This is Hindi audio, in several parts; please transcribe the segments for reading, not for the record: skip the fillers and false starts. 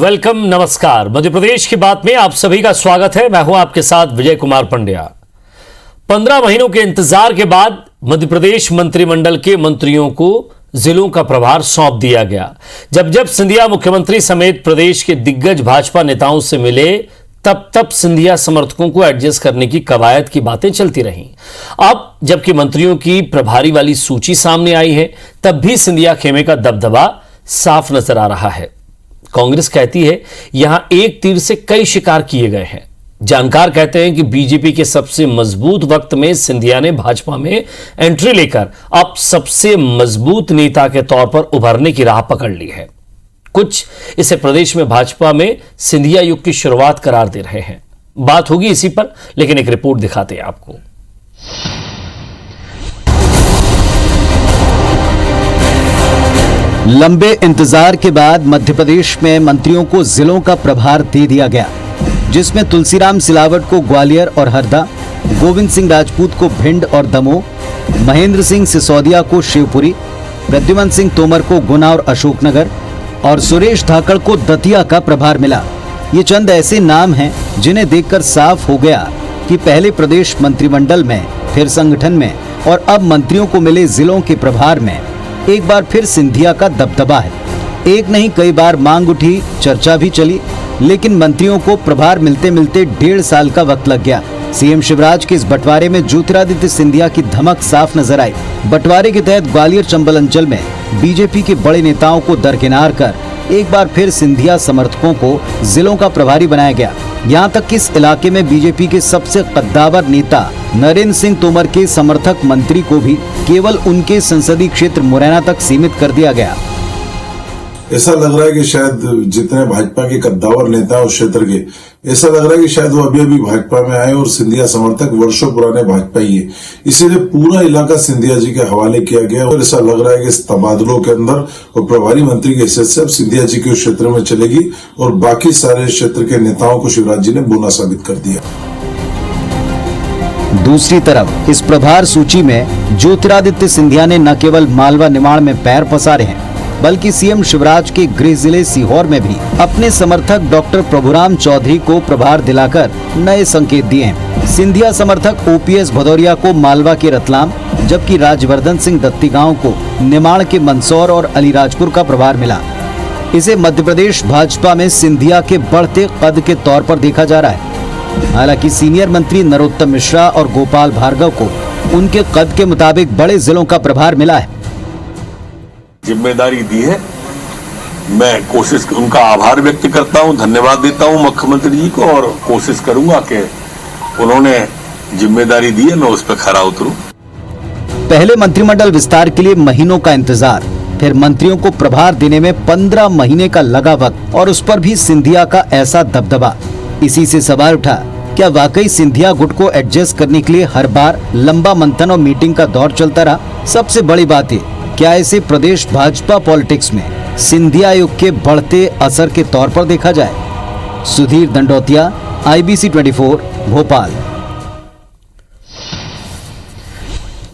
वेलकम, नमस्कार। मध्य प्रदेश की बात में आप सभी का स्वागत है। मैं हूं आपके साथ विजय कुमार पंड्या। 15 महीनों के इंतजार के बाद मध्य प्रदेश मंत्रिमंडल के मंत्रियों को जिलों का प्रभार सौंप दिया गया। जब सिंधिया मुख्यमंत्री समेत प्रदेश के दिग्गज भाजपा नेताओं से मिले, तब सिंधिया समर्थकों को एडजस्ट करने की कवायद की बातें चलती रहीं। अब जबकि मंत्रियों की प्रभारी वाली सूची सामने आई है, तब भी सिंधिया खेमे का दबदबा साफ नजर आ रहा है। कांग्रेस कहती है यहां एक तीर से कई शिकार किए गए हैं। जानकार कहते हैं कि बीजेपी के सबसे मजबूत वक्त में सिंधिया ने भाजपा में एंट्री लेकर अब सबसे मजबूत नेता के तौर पर उभरने की राह पकड़ ली है। कुछ इसे प्रदेश में भाजपा में सिंधिया युग की शुरुआत करार दे रहे हैं। बात होगी इसी पर, लेकिन एक रिपोर्ट दिखाते हैं आपको। लंबे इंतजार के बाद मध्य प्रदेश में मंत्रियों को जिलों का प्रभार दे दिया गया, जिसमें तुलसीराम सिलावट को ग्वालियर और हरदा, गोविंद सिंह राजपूत को भिंड और दमोह, महेंद्र सिंह सिसोदिया को शिवपुरी, प्रद्युमन सिंह तोमर को गुना और अशोकनगर और सुरेश धाकड़ को दतिया का प्रभार मिला। ये चंद ऐसे नाम हैं जिन्हें देखकर साफ हो गया कि पहले प्रदेश मंत्रिमंडल में, फिर संगठन में और अब मंत्रियों को मिले जिलों के प्रभार में एक बार फिर सिंधिया का दबदबा है। एक नहीं कई बार मांग उठी, चर्चा भी चली, लेकिन मंत्रियों को प्रभार मिलते मिलते 1.5 साल का वक्त लग गया। सीएम शिवराज के इस बंटवारे में ज्योतिरादित्य सिंधिया की धमक साफ नजर आई। बंटवारे के तहत ग्वालियर चंबल अंचल में बीजेपी के बड़े नेताओं को दरकिनार कर एक बार फिर सिंधिया समर्थकों को जिलों का प्रभारी बनाया गया। यहाँ तक कि इस इलाके में बीजेपी के सबसे कद्दावर नेता नरेंद्र सिंह तोमर के समर्थक मंत्री को भी केवल उनके संसदीय क्षेत्र मुरैना तक सीमित कर दिया गया। ऐसा लग रहा है कि शायद जितने भाजपा के कद्दावर नेता उस क्षेत्र के, ऐसा लग रहा है कि शायद वो अभी भाजपा में आए और सिंधिया समर्थक वर्षों पुराने भाजपा ही है, इसीलिए पूरा इलाका सिंधिया जी के हवाले किया गया। और ऐसा लग रहा है कि इस तबादलों के अंदर वो प्रभारी मंत्री की हैसियत से अब सिंधिया जी के उस क्षेत्र में चलेगी और बाकी सारे क्षेत्र के नेताओं को शिवराज जी ने बोना साबित कर दिया। दूसरी तरफ इस प्रभार सूची में ज्योतिरादित्य सिंधिया ने न केवल मालवा निमाड़ में पैर पसारे हैं, बल्कि सीएम शिवराज के गृह जिले सीहोर में भी अपने समर्थक डॉक्टर प्रभुराम चौधरी को प्रभार दिलाकर नए संकेत दिए हैं। सिंधिया समर्थक ओपीएस भदौरिया को मालवा के रतलाम, जबकि राजवर्धन सिंह दत्तीगांव को निमाड़ के मंदसौर और अलीराजपुर का प्रभार मिला। इसे मध्य प्रदेश भाजपा में सिंधिया के बढ़ते कद के तौर पर देखा जा रहा है। हालांकि सीनियर मंत्री नरोत्तम मिश्रा और गोपाल भार्गव को उनके कद के मुताबिक बड़े जिलों का प्रभार मिला है। जिम्मेदारी दी है, मैं कोशिश, उनका आभार व्यक्त करता हूं, धन्यवाद देता हूं मुख्यमंत्री जी को और कोशिश करूंगा कि उन्होंने जिम्मेदारी दी है, मैं उस पर खरा उतरूं। पहले मंत्रिमंडल विस्तार के लिए महीनों का इंतजार, फिर मंत्रियों को प्रभार देने में 15 महीने का लगा वक्त और उस पर भी सिंधिया का ऐसा दबदबा। इसी से सवाल उठा, क्या वाकई सिंधिया गुट को एडजस्ट करने के लिए हर बार लंबा मंथन और मीटिंग का दौर चलता रहा? सबसे बड़ी बात है, क्या इसे प्रदेश भाजपा पॉलिटिक्स में सिंधिया युग के बढ़ते असर के तौर पर देखा जाए? सुधीर दंडोतिया, IBC 24, भोपाल।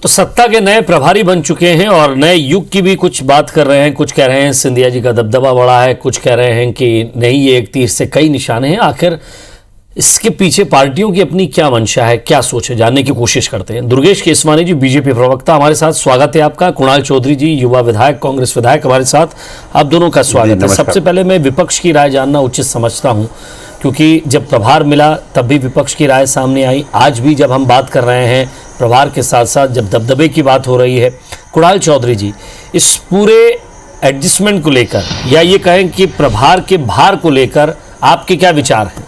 तो सत्ता के नए प्रभारी बन चुके हैं और नए युग की भी कुछ बात कर रहे हैं। कुछ कह रहे हैं सिंधिया जी का दबदबा बढ़ा है, कुछ कह रहे हैं कि नहीं, ये एक तीर से कई निशाने हैं। आखिर इसके पीछे पार्टियों की अपनी क्या मंशा है, क्या सोच है, जानने की कोशिश करते हैं। दुर्गेश केसवानी जी, बीजेपी प्रवक्ता, हमारे साथ, स्वागत है आपका। कुणाल चौधरी जी, युवा विधायक, कांग्रेस विधायक, हमारे साथ, आप दोनों का स्वागत है। सबसे पहले मैं विपक्ष की राय जानना उचित समझता हूं, क्योंकि जब प्रभार मिला तब भी विपक्ष की राय सामने आई। आज भी जब हम बात कर रहे हैं प्रभार के साथ साथ जब दबदबे की बात हो रही है, कुणाल चौधरी जी, इस पूरे एडजस्टमेंट को लेकर या ये कहें कि प्रभार के भार को लेकर आपके क्या विचार हैं?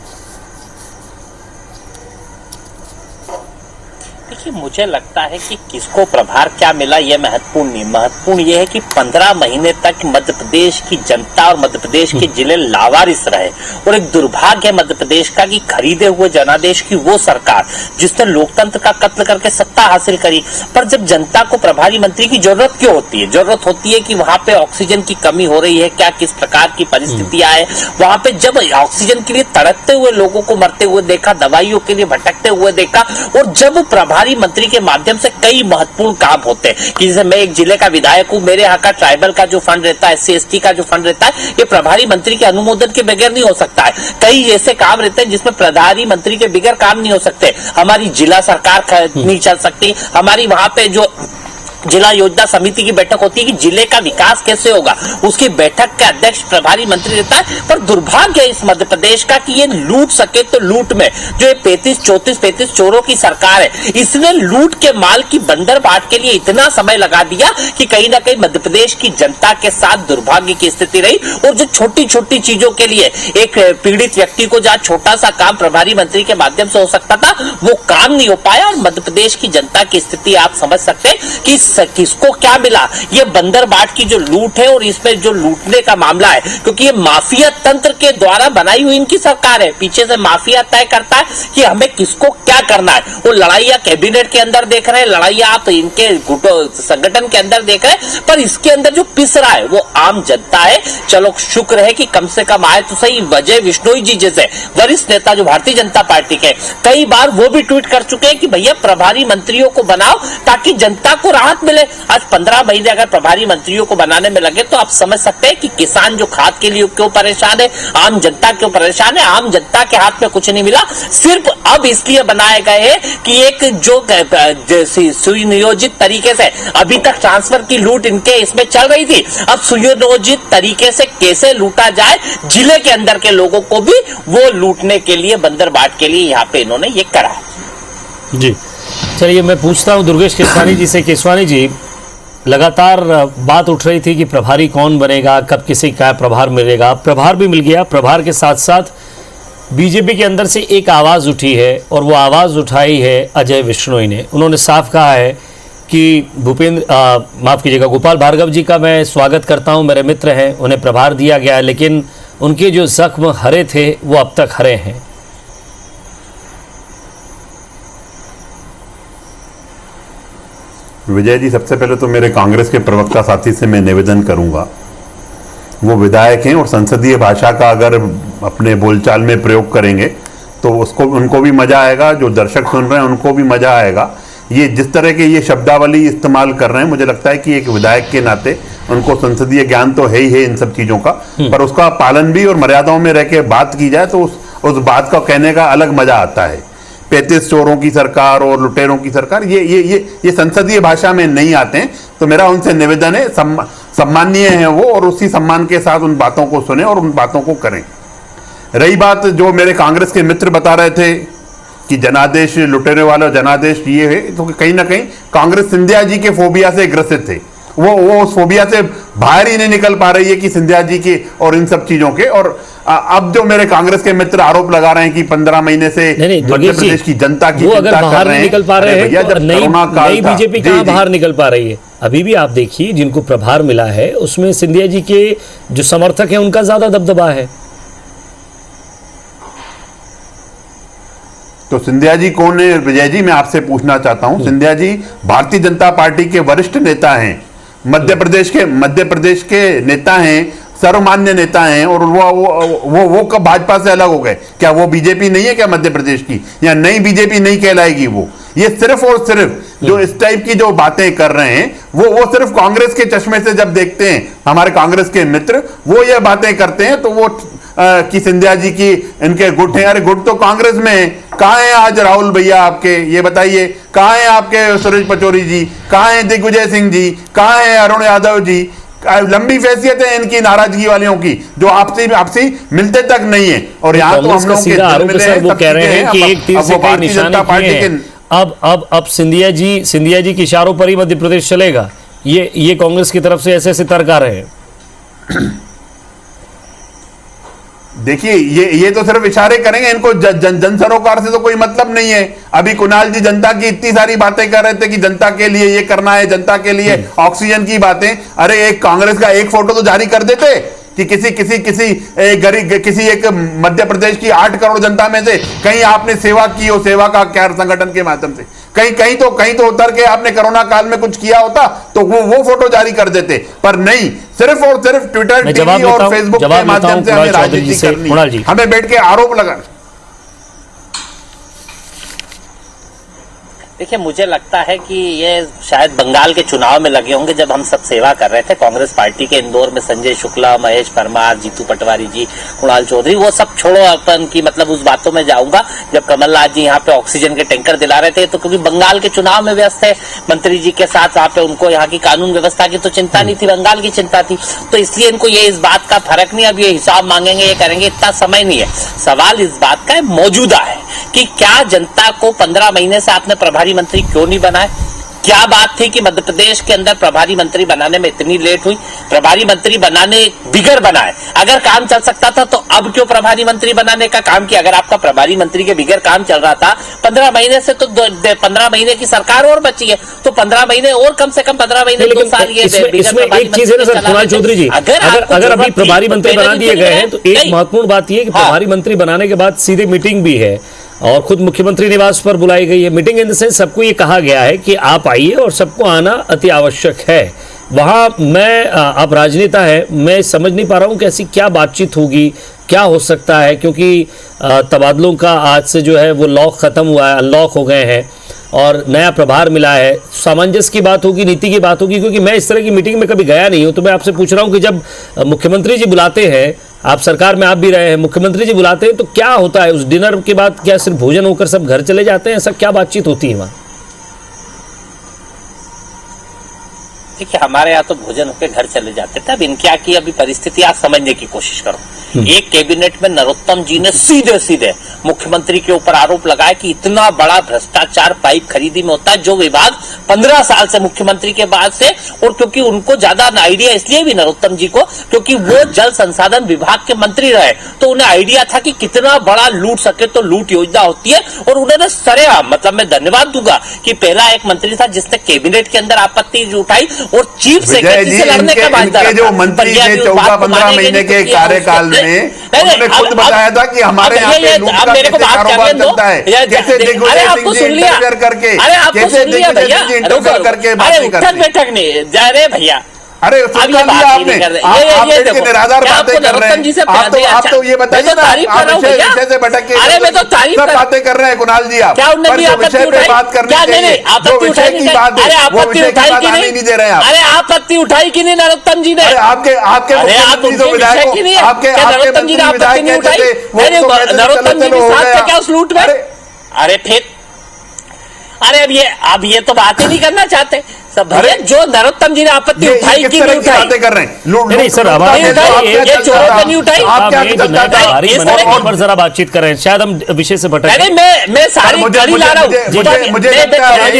देखिए, मुझे लगता है कि किसको प्रभार क्या मिला यह महत्वपूर्ण नहीं, महत्वपूर्ण यह है कि 15 महीने तक मध्य प्रदेश की जनता और मध्य प्रदेश के जिले लावारिस रहे और एक दुर्भाग्य है मध्य प्रदेश का कि खरीदे हुए जनादेश की वो सरकार जिसने लोकतंत्र का कत्ल करके सत्ता हासिल करी, पर जब जनता को प्रभारी मंत्री की जरूरत क्यों होती है? जरूरत होती है कि वहां पे ऑक्सीजन की कमी हो रही है क्या, किस प्रकार की परिस्थितियां है वहां पे, जब ऑक्सीजन के लिए तड़पते हुए लोगों को मरते हुए देखा, दवाइयों के लिए भटकते हुए देखा और जब प्रभारी मंत्री के माध्यम से कई महत्वपूर्ण काम होते हैं कि जैसे मैं एक जिले का विधायक हूं, मेरे यहाँ का ट्राइबल का जो फंड रहता है, SC/ST का जो फंड रहता है, ये प्रभारी मंत्री के अनुमोदन के बगैर नहीं हो सकता है। कई ऐसे काम रहते हैं जिसमें प्रभारी मंत्री के बगैर काम नहीं हो सकते। हमारी जिला सरकार नहीं चल सकती, हमारी वहां पे जो जिला योजना समिति की बैठक होती है कि जिले का विकास कैसे होगा, उसकी बैठक के अध्यक्ष प्रभारी मंत्री रहता है। पर दुर्भाग्य है इस मध्य प्रदेश का कि ये लूट सके तो लूट में जो ये 35 चोरों की सरकार है, इसने लूट के माल की बंदर बाट के लिए इतना समय लगा दिया कि कहीं ना कहीं मध्य प्रदेश की जनता के साथ दुर्भाग्य की स्थिति रही। और जो छोटी छोटी चीजों के लिए एक पीड़ित व्यक्ति को जहां छोटा सा काम प्रभारी मंत्री के माध्यम से हो सकता था, वो काम नहीं हो पाया। और मध्य प्रदेश की जनता की स्थिति आप समझ सकते हैं कि किसको क्या मिला। ये बंदर बाट की जो लूट है और इसमें जो लूटने का मामला है, क्योंकि ये माफिया तंत्र के द्वारा बनाई हुई इनकी सरकार है। पीछे से माफिया तय करता है कि हमें किसको क्या करना है। वो लड़ाइयां कैबिनेट के अंदर देख रहे हैं, लड़ाइयां आप इनके संगठन के अंदर देख रहे हैं, पर इसके अंदर जो पिस रहा है वो आम जनता है। चलो शुक्र है कि कम से कम आए तो सही। विजय बिश्नोई जी जैसे वरिष्ठ नेता जो भारतीय जनता पार्टी के, कई बार वो भी ट्वीट कर चुके हैं कि भैया प्रभारी मंत्रियों को बनाओ ताकि जनता को राहत मिले। आज 15 महीने अगर प्रभारी मंत्रियों को बनाने में लगे तो आप समझ सकते हैं कि किसान जो खाद के लिए क्यों परेशान है, आम जनता क्यों परेशान है। आम जनता के हाथ में कुछ नहीं मिला, सिर्फ अब इसलिए बनाए गए हैं कि एक जो सुनियोजित तरीके से अभी तक ट्रांसफर की लूट इनके इसमें चल रही थी, अब सुनियोजित तरीके से कैसे लूटा जाए जिले के अंदर के लोगों को भी, वो लूटने के लिए बंदर बाट के लिए यहाँ पे इन्होंने ये करा है। जी चलिए, मैं पूछता हूं दुर्गेश केसवानी जी से। केसवानी जी, लगातार बात उठ रही थी कि प्रभारी कौन बनेगा, कब किसी क्या प्रभार मिलेगा। प्रभार भी मिल गया, प्रभार के साथ साथ बीजेपी के अंदर से एक आवाज़ उठी है और वो आवाज़ उठाई है अजय बिश्नोई ने। उन्होंने साफ कहा है कि माफ़ कीजिएगा, गोपाल भार्गव जी का मैं स्वागत करता हूं, मेरे मित्र हैं, उन्हें प्रभार दिया गया है, लेकिन उनके जो जख्म हरे थे वो अब तक हरे हैं। विजय जी, सबसे पहले तो मेरे कांग्रेस के प्रवक्ता साथी से मैं निवेदन करूंगा, वो विधायक हैं और संसदीय भाषा का अगर अपने बोलचाल में प्रयोग करेंगे तो उनको भी मजा आएगा, जो दर्शक सुन रहे हैं उनको भी मजा आएगा। ये जिस तरह के ये शब्दावली इस्तेमाल कर रहे हैं, मुझे लगता है कि एक विधायक के नाते उनको संसदीय ज्ञान तो है ही है इन सब चीज़ों का, पर उसका पालन भी और मर्यादाओं में रह के बात की जाए तो उस बात का कहने का अलग मजा आता है। 35 चोरों की सरकार और लुटेरों की सरकार, ये संसदीय भाषा में नहीं आते हैं। तो मेरा उनसे निवेदन है, सम्माननीय है वो, और उसी सम्मान के साथ उन बातों को सुने और उन बातों को करें। रही बात जो मेरे कांग्रेस के मित्र बता रहे थे कि जनादेश लुटेरे वाला जनादेश ये है, तो कहीं ना कहीं कांग्रेस सिंधिया जी के फोबिया से ग्रसित थे। वो उस फोबिया से बाहर ही नहीं निकल पा रही है कि सिंधिया जी के और इन सब चीजों के। और अब जो मेरे कांग्रेस के मित्र आरोप लगा रहे हैं कि 15 महीने से मध्य प्रदेश की जनता की अगर बाहर नहीं निकल पा रहे हैं तो नई बीजेपी कहां बाहर निकल पा रही है। अभी भी आप देखिए, जिनको प्रभार मिला है उसमें सिंधिया जी के जो समर्थक हैं उनका ज्यादा दबदबा है। तो सिंधिया जी कौन है विजय जी, मैं आपसे पूछना चाहता हूं। सिंधिया जी भारतीय जनता पार्टी के वरिष्ठ नेता हैं, मध्य प्रदेश के नेता हैं, सर्वमान्य नेता हैं, और वो कब भाजपा से अलग हो गए? क्या वो बीजेपी नहीं है क्या मध्य प्रदेश की, या नई बीजेपी नहीं कहलाएगी वो? ये सिर्फ और सिर्फ जो इस टाइप की जो बातें कर रहे हैं वो सिर्फ कांग्रेस के चश्मे से जब देखते हैं हमारे कांग्रेस के मित्र, वो ये बातें करते हैं तो वो कि सिंधिया जी की इनके गुट हैं। अरे गुट तो कांग्रेस में है। कहाँ है आज राहुल भैया आपके, ये बताइए? कहाँ है आपके सुरेश पचौरी जी? कहाँ है दिग्विजय सिंह जी? कहाँ है अरुण यादव जी? लंबी फैसियत है इनकी नाराजगी वालों की, जो आपसी मिलते तक नहीं है। और यहाँ तो हम लोग के वो कह रहे हैं कि एक तीर से कई निशाने किए हैं। अब सिंधिया जी के इशारों पर ही मध्य प्रदेश चलेगा, ये कांग्रेस की तरफ से ऐसे तर्क आ रहे हैं। देखिए, ये तो सिर्फ इशारे करेंगे, इनको जन सरोकार से तो कोई मतलब नहीं है। अभी कुणाल जी जनता की इतनी सारी बातें कर रहे थे कि जनता के लिए ये करना है, जनता के लिए ऑक्सीजन की बातें। अरे एक कांग्रेस का एक फोटो तो जारी कर देते कि किसी एक मध्य प्रदेश की 8 करोड़ जनता में से कहीं आपने सेवा की हो, सेवा का क्या संगठन के माध्यम से कहीं तो उतर के आपने कोरोना काल में कुछ किया होता तो वो फोटो जारी कर देते, पर नहीं, सिर्फ और सिर्फ ट्विटर, टीवी और फेसबुक के माध्यम से हमें राजनीति करनी, हमें बैठ के आरोप लगा। देखिए, मुझे लगता है कि ये शायद बंगाल के चुनाव में लगे होंगे, जब हम सब सेवा कर रहे थे कांग्रेस पार्टी के इंदौर में। संजय शुक्ला, महेश परमार, जीतू पटवारी जी, कुणाल चौधरी, वो सब छोड़ो, अपन की मतलब उस बातों में जाऊंगा। जब कमलनाथ जी यहाँ पे ऑक्सीजन के टैंकर दिला रहे थे, तो क्योंकि बंगाल के चुनाव में व्यस्त है मंत्री जी के साथ, वहां पे उनको यहाँ की कानून व्यवस्था की तो चिंता नहीं थी, बंगाल की चिंता थी। तो इसलिए इनको ये इस बात का फर्क नहीं, अब ये हिसाब मांगेंगे, ये करेंगे, इतना समय नहीं है। सवाल इस बात का मौजूदा है कि क्या जनता को 15 महीने से आपने प्रभारी मंत्री क्यों नहीं बनाए? क्या बात थी कि मध्य प्रदेश के अंदर प्रभारी मंत्री बनाने में इतनी लेट हुई? प्रभारी मंत्री बनाने बिगर बनाए, अगर काम चल सकता था तो अब क्यों प्रभारी मंत्री बनाने का काम किया? अगर आपका प्रभारी मंत्री के बिगर काम चल रहा था 15 महीने से, तो 15 महीने की सरकार और बची है, तो 15 महीने और, कम से कम 15 महीने, 2 साल ये इसमें एक चीज है ना सर कुणाल चौधरी जी, अगर अभी प्रभारी मंत्री बना दिए गए हैं तो एक महत्वपूर्ण बात यह कि प्रभारी मंत्री बनाने के बाद सीधे मीटिंग भी है और खुद मुख्यमंत्री निवास पर बुलाई गई है मीटिंग। इन द सेंस सबको ये कहा गया है कि आप आइए और सबको आना अति आवश्यक है। वहां आप राजनेता है, मैं समझ नहीं पा रहा हूं कि ऐसी क्या बातचीत होगी, क्या हो सकता है, क्योंकि तबादलों का आज से जो है वो लॉक खत्म हुआ है, अनलॉक हो गए हैं और नया प्रभार मिला है। सामंजस्य की बात होगी, नीति की बात होगी, क्योंकि मैं इस तरह की मीटिंग में कभी गया नहीं हूं। तो मैं आपसे पूछ रहा हूं कि जब मुख्यमंत्री जी बुलाते हैं, आप सरकार में आप भी रहे हैं, मुख्यमंत्री जी बुलाते हैं तो क्या होता है उस डिनर के बाद? क्या सिर्फ भोजन होकर सब घर चले जाते हैं? ऐसा क्या बातचीत होती है वहां? देखिए, हमारे यहाँ तो भोजन होकर घर चले जाते थे। अब इनकी क्या की अभी परिस्थिति आप समझने की कोशिश करो। एक कैबिनेट में नरोत्तम जी ने सीधे सीधे मुख्यमंत्री के ऊपर आरोप लगाया कि इतना बड़ा भ्रष्टाचार पाइप खरीदी में होता है, जो विभाग 15 साल से मुख्यमंत्री के बाद से, और क्योंकि उनको ज्यादा आइडिया इसलिए भी नरोत्तम जी को, क्योंकि वो जल संसाधन विभाग के मंत्री रहे, तो उन्हें आइडिया था कि कितना बड़ा लूट सके तो लूट योजना होती है। और उन्होंने सरेआम, मतलब मैं धन्यवाद दूंगा कि पहला एक मंत्री था जिसने कैबिनेट के अंदर आपत्ति उठाई और चीफ सेक्रेटरी से लड़ने का वायदा रखा। जो मंत्री थे 14-15 महीने के कार्यकाल में उन्होंने खुद बताया था कि हमारे यहाँ पे लूट का कैसे कारोबार चलता है, कैसे दिग्विजय सिंह जी इंटरफेयर करके, कैसे दिग्विजय सिंह जी इंटरफेयर करके बातें करते हैं। बैठक नहीं, अरे भैया, अरे सुन लिया आपने, आप निराधार बातें कर रहे हैं। आप तो ये बताइए ना, आप विषय से भटक के सब बातें कर रहे हैं कुणाल जी। आप विषय पे बात करनी चाहिए, जो विषय की बात है वो विषय की बात आने नहीं दे रहे हैं आप। अरे आपत्ति उठाई कि नहीं नरोत्तम जी ने? आपके मुख्यमंत्री जो विधायक, आपके मंत्री विधायक कहते थे नरोत्तम जी के साथ क्या उस लूट में? अरे फिर, अरे अब ये तो बात ही नहीं करना चाहते सब। अरे जो नरोत्तम जी ने आपत्ति उठाई कि नहीं उठाई? बातें कर रहे हैं नहीं सर, ये चोरों पे नहीं उठाई। आप जरा बातचीत कर रहे हैं, शायद हम विषय से भटक। अरे मैं सारी कड़ी ला रहा हूँ, मुझे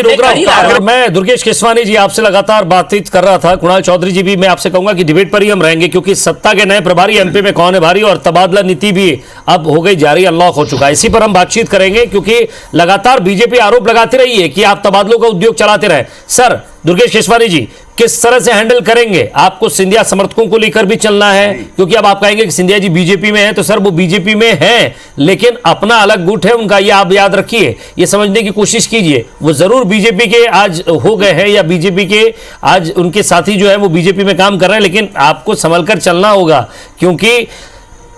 रोक रहा हूँ। मैं दुर्गेश केसवानी जी आपसे लगातार बातचीत कर रहा था, कुणाल चौधरी जी भी, मैं आपसे कहूंगा कि डिबेट पर ही हम रहेंगे, क्योंकि सत्ता के नए प्रभारी एमपी में कौन है भारी, और तबादला नीति भी अब हो गई जारी, अनलॉक हो चुका है। इसी पर हम बातचीत करेंगे, क्योंकि लगातार बीजेपी आरोप लगाती रही है कि आप तबादलों का उद्योग चलाते रहे। सर दुर्गेश केसवानी जी, किस तरह से हैंडल करेंगे? आपको सिंधिया समर्थकों को लेकर भी चलना है, क्योंकि अब आप कहेंगे कि सिंधिया जी बीजेपी में है, तो सर वो बीजेपी में हैं लेकिन अपना अलग गुट है उनका, ये आप याद रखिए, ये समझने की कोशिश कीजिए। वो जरूर बीजेपी के आज हो गए हैं, या बीजेपी के आज उनके साथी जो है वो बीजेपी में काम कर रहे हैं, लेकिन आपको संभल कर चलना होगा, क्योंकि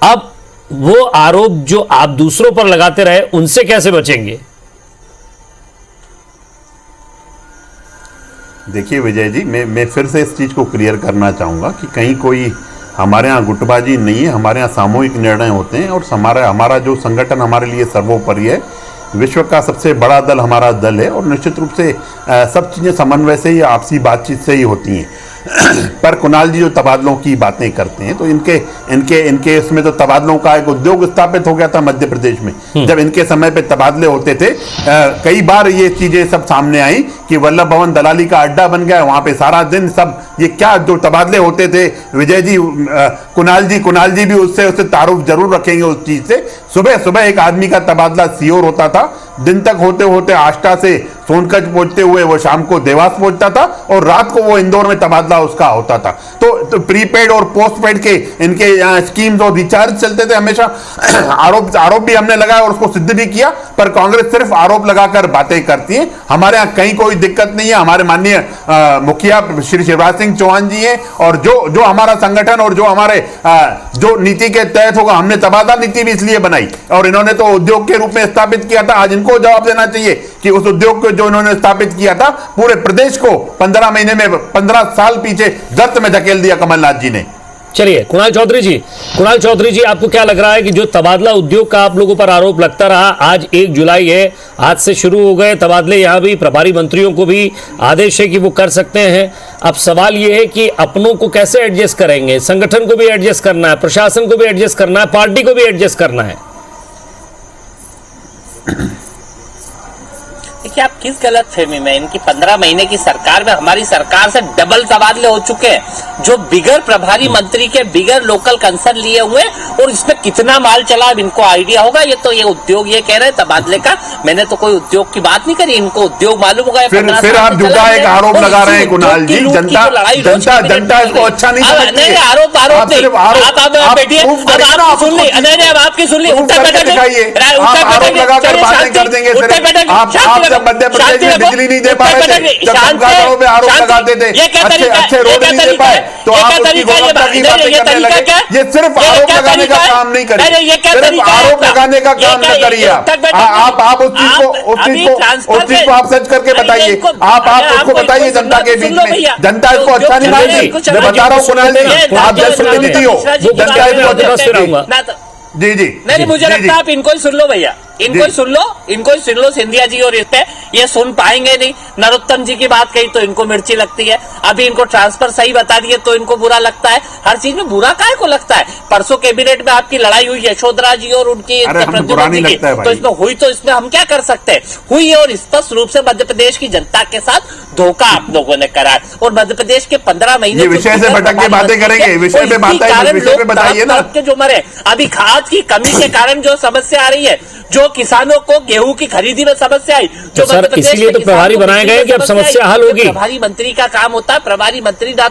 अब वो आरोप जो आप दूसरों पर लगाते रहे उनसे कैसे बचेंगे? देखिए विजय जी, मैं फिर से इस चीज़ को क्लियर करना चाहूँगा कि कहीं कोई हमारे यहाँ गुटबाजी नहीं है। हमारे यहाँ सामूहिक निर्णय होते हैं और हमारा जो संगठन हमारे लिए सर्वोपरि है। विश्व का सबसे बड़ा दल हमारा दल है और निश्चित रूप से सब चीज़ें समन्वय से ही, आपसी बातचीत से ही होती हैं। पर कुणाल जी जो तबादलों की बातें करते हैं, तो इनके इसमें तो तबादलों का एक उद्योग स्थापित हो गया था मध्य प्रदेश में। जब इनके समय पे तबादले होते थे, कई बार ये चीजें सब सामने आई कि वल्लभ भवन दलाली का अड्डा बन गया। वहां पे सारा दिन सब ये क्या जो तबादले होते थे, विजय जी, कुणाल जी भी उससे तारुफ जरूर रखेंगे उस चीज से। सुबह एक आदमी का तबादला सीहोर होता था, दिन तक होते होते आष्टा से सोनकच पहुंचते हुए वो शाम को देवास पहुंचता था और रात को वो इंदौर में तबादला उसका होता था। तो प्रीपेड और पोस्टपेड के इनके यहाँ स्कीम्स और रिचार्ज चलते थे हमेशा। आरोप भी हमने लगाया और उसको सिद्ध भी किया, पर कांग्रेस सिर्फ आरोप लगाकर बातें करती है। हमारे यहाँ कहीं कोई दिक्कत नहीं है। हमारे माननीय मुखिया श्री शिवराज सिंह चौहान जी हैं और जो हमारा संगठन और जो हमारे जो नीति के तहत होगा, हमने तबादला नीति भी इसलिए बनाई और इन्होंने तो उद्योग के रूप में स्थापित किया था। आज इनको जवाब देना चाहिए कि उस उद्योग को जो उन्होंने स्थापित किया था, पूरे प्रदेश को 15 महीने में 15 साल पीछे गर्त में धकेल दिया कमलनाथ जी ने। चलिए कुणाल चौधरी जी आपको क्या लग रहा है कि जो तबादला उद्योग का आप लोगों पर आरोप लगता रहा, आज 1 जुलाई है, आज से शुरू हो गए तबादले, यहाँ भी प्रभारी मंत्रियों को भी आदेश है कि वो कर सकते हैं। अब सवाल ये है कि अपनों को कैसे एडजस्ट करेंगे, संगठन को भी एडजस्ट करना है, प्रशासन को भी एडजस्ट करना है, पार्टी को भी एडजस्ट करना है। देखिए आप किस गलत फहमी में, इनकी 15 महीने की सरकार में हमारी सरकार से डबल तबादले हो चुके हैं, जो बिगर प्रभारी मंत्री के बिगर लोकल कंसर्न लिए हुए, और इसमें कितना माल चला अब इनको आइडिया होगा। ये तो ये उद्योग ये कह रहे हैं तबादले का, मैंने तो कोई उद्योग की बात नहीं करी, इनको उद्योग मालूम होगा। फिर आप झूठा एक आरोप लगा रहे हैं कुणाल जी, जनता इसको अच्छा नहीं समझती है। आरोप नहीं, आप बैठिए, अब आपकी सुन ली, उत्तर बैठक जब मध्य प्रदेश में बिजली नहीं दे पा रहे थे, जब कामगारों पे आरोप लगाते थे, अच्छे रोड नहीं दे पाए, तो आप उसकी गुणवत्ता की बातें करने लगे। ये सिर्फ आरोप लगाने का काम नहीं करिए, सिर्फ आरोप लगाने का काम न करिए। आप उस चीज को आप सच करके बताइए, आप उसको बताइए जनता के बीच में। जनता इसको अच्छा नहीं मानती, मैं बता रहा हूँ कुणाल जी, आप जनप्रतिनिधि हो, जनता इसको जी नहीं, मुझे लगता है आप इनको ही सुन लो भैया, इनको ही सुन लो सिंधिया जी, और इस पे ये सुन पाएंगे नहीं। नरोत्तम जी की बात कही तो इनको मिर्ची लगती है, अभी इनको ट्रांसफर सही बता दिए तो इनको बुरा लगता है। हर चीज में बुरा काहे को लगता है? परसों कैबिनेट में आपकी लड़ाई हुई यशोधरा जी और उनकी प्रद्युम्न जी की, तो इसमें हुई, तो इसमें हम क्या कर सकते हैं? हुई है, और स्पष्ट रूप से मध्य प्रदेश की जनता के साथ धोखा आप लोगों ने करा, और मध्य प्रदेश के 15 महीने विषय से भटक के बातें करेंगे, विषय पे बताइए ना। जो मरे अभी खाद की कमी के कारण जो समस्या आ रही है, जो किसानों को गेहूं की खरीदी में समस्या आई, जो सर इसीलिए तो प्रभारी बनाए गए कि अब समस्या हल होगी। प्रभारी मंत्री का काम होता है, प्रभारी मंत्री ना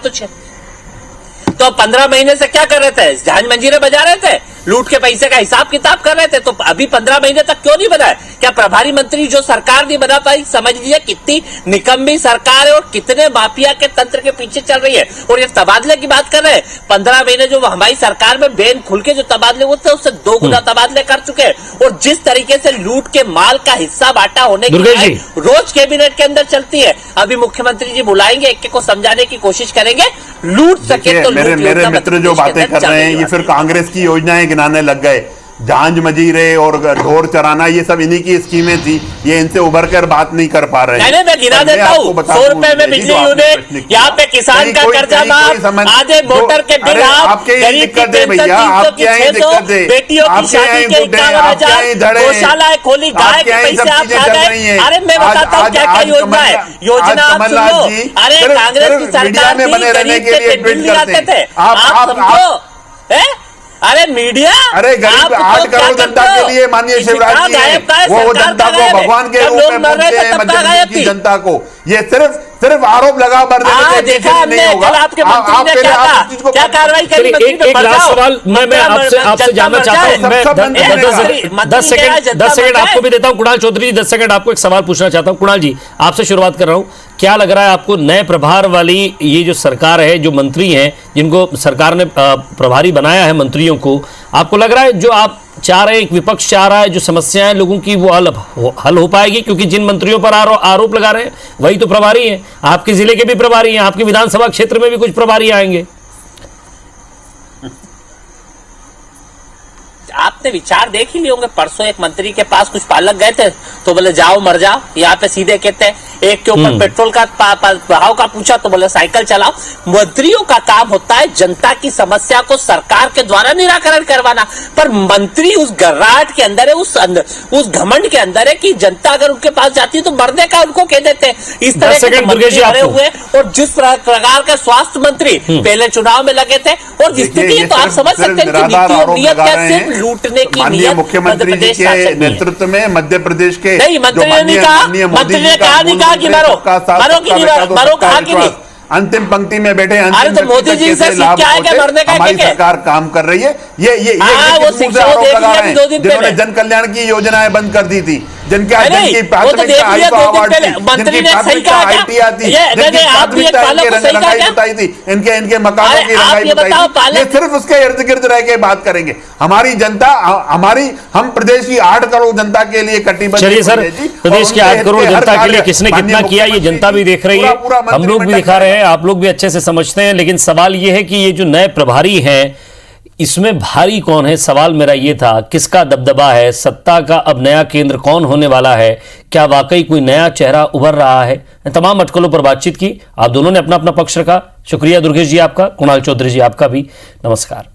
तो 15 महीने से क्या कर रहे थे? जहाज मंजीरे बजा रहे थे, लूट के पैसे का हिसाब किताब कर रहे थे। तो अभी 15 महीने तक क्यों नहीं बनाए? क्या प्रभारी मंत्री जो सरकार नहीं बना पाई? समझ लीजिए कितनी निकम्मी सरकार है और कितने माफिया के तंत्र के पीछे चल रही है। और ये तबादले की बात कर रहे हैं, 15 महीने जो हमारी सरकार में बेन खुल के जो तबादले हुए थे, उससे 2 गुना तबादले कर चुके हैं। और जिस तरीके से लूट के माल का हिस्सा बांटा होने की रोज कैबिनेट के अंदर चलती है, अभी मुख्यमंत्री जी बुलाएंगे, एक को समझाने की कोशिश करेंगे, लूट सके तो मेरे मित्र जो बातें कर रहे हैं, ये फिर कांग्रेस की योजनाएं गिनाने लग गए। झांझ मजीरे और ढोर चराना, ये सब इन्हीं की स्कीमें थी, ये इनसे उभर कर बात नहीं कर पा रहे हैं। मैं गिना देता हूँ, 100 रुपए में बिजली यूनिट, यहाँ पे किसान का कर्जा माफ, आधे मोटर के बिल आप, गरीब की पेंशन 300 बेटियों की शादी के 51,000, गौशाला खोली, गाय के पैसे आप खा गए। अरे मैं बताता हूँ क्या क्या योजना है, योजना आप सुन लो। अरे कांग्रेस की सरकार थी, गरीब के बिल दिलाते थे, आप समझो। अरे मीडिया, अरे गरीब 8 करोड़ जनता के लिए माननीय शिवराज जी है, वो जनता को भगवान के रूप में मानते हैं, मध्य प्रदेश की जनता को। ये सिर्फ आरोप लगा भर देखा हमने, कल आपके मंत्री ने क्या कार्रवाई करी? एक लास्ट सवाल मैं आपसे जानना चाहता हूं, मैं 10 सेकंड आपको भी देता हूं। कुणाल चौधरी जी 10 सेकंड आपको एक सवाल पूछना चाहता हूं। कुणाल जी आपसे शुरुआत कर रहा हूं, क्या लग रहा है आपको नए प्रभार वाली ये जो सरकार है, जो मंत्री हैं जिनको सरकार ने प्रभारी बनाया है मंत्रियों को, आपको लग रहा है जो आप चाह रहे हैं, एक विपक्ष चाह रहा है, जो समस्याएं लोगों की वो हल हो पाएगी? क्योंकि जिन मंत्रियों पर आरोप लगा रहे हैं वही तो प्रभारी हैं, आपके जिले के भी प्रभारी हैं, आपके विधानसभा क्षेत्र में भी कुछ प्रभारी आएंगे। आपने विचार देख ही लिए होंगे, परसों एक मंत्री के पास कुछ पालक गए थे तो बोले जाओ मर जाओ, यहाँ पे सीधे कहते हैं। एक के ऊपर पेट्रोल का भाव का पूछा तो बोले साइकिल चलाओ। मंत्रियों का काम होता है जनता की समस्या को सरकार के द्वारा निराकरण करवाना, पर मंत्री उस गर्राहट के अंदर है, उस घमंड के अंदर है कि जनता अगर उनके पास जाती है तो मरने का उनको कह देते हैं। इस तरह के मंत्री खड़े हुए, और जिस प्रकार के स्वास्थ्य मंत्री पहले चुनाव में लगे थे, और स्थिति तो आप समझ सकते हैं कि नीयत क्या, सिर्फ लूटने की नीयत मुख्यमंत्री जी के नेतृत्व में मध्य प्रदेश के नहीं, मंत्री ने कहा कि मरो कहा कि नहीं, अंतिम पंक्ति में बैठे अरे तो मोदी जी से क्या है क्या मरने का? हमारी सरकार काम कर रही है। ये वो शिक्षा जिन्होंने जन कल्याण की योजनाएं बंद कर दी थी, जिनकी नहीं, वो तो देख लिया 2 दिन पहले मंत्री ने सही कहा क्या? नहीं, आप भी एक पालक को सही कहा क्या? बताई थी इनके मकानों की रंगाई बताई थी। ये सिर्फ उसके इर्द गिर्द रह के बात करेंगे। हमारी जनता, हम प्रदेश की 8 करोड़ जनता के लिए कटिबद्ध। चलिए सर, प्रदेश की 8 करोड़ जनता के लिए किसने कितना किया ये जनता भी देख रही है, हम लोग भी दिखा रहे हैं, आप लोग भी अच्छे से समझते हैं। लेकिन सवाल ये है कि ये जो नए प्रभारी हैं इसमें भारी कौन है? सवाल मेरा ये था, किसका दबदबा है? सत्ता का अब नया केंद्र कौन होने वाला है? क्या वाकई कोई नया चेहरा उभर रहा है? तमाम अटकलों पर बातचीत की, आप दोनों ने अपना अपना पक्ष रखा। शुक्रिया दुर्गेश जी आपका, कुणाल चौधरी जी आपका भी नमस्कार।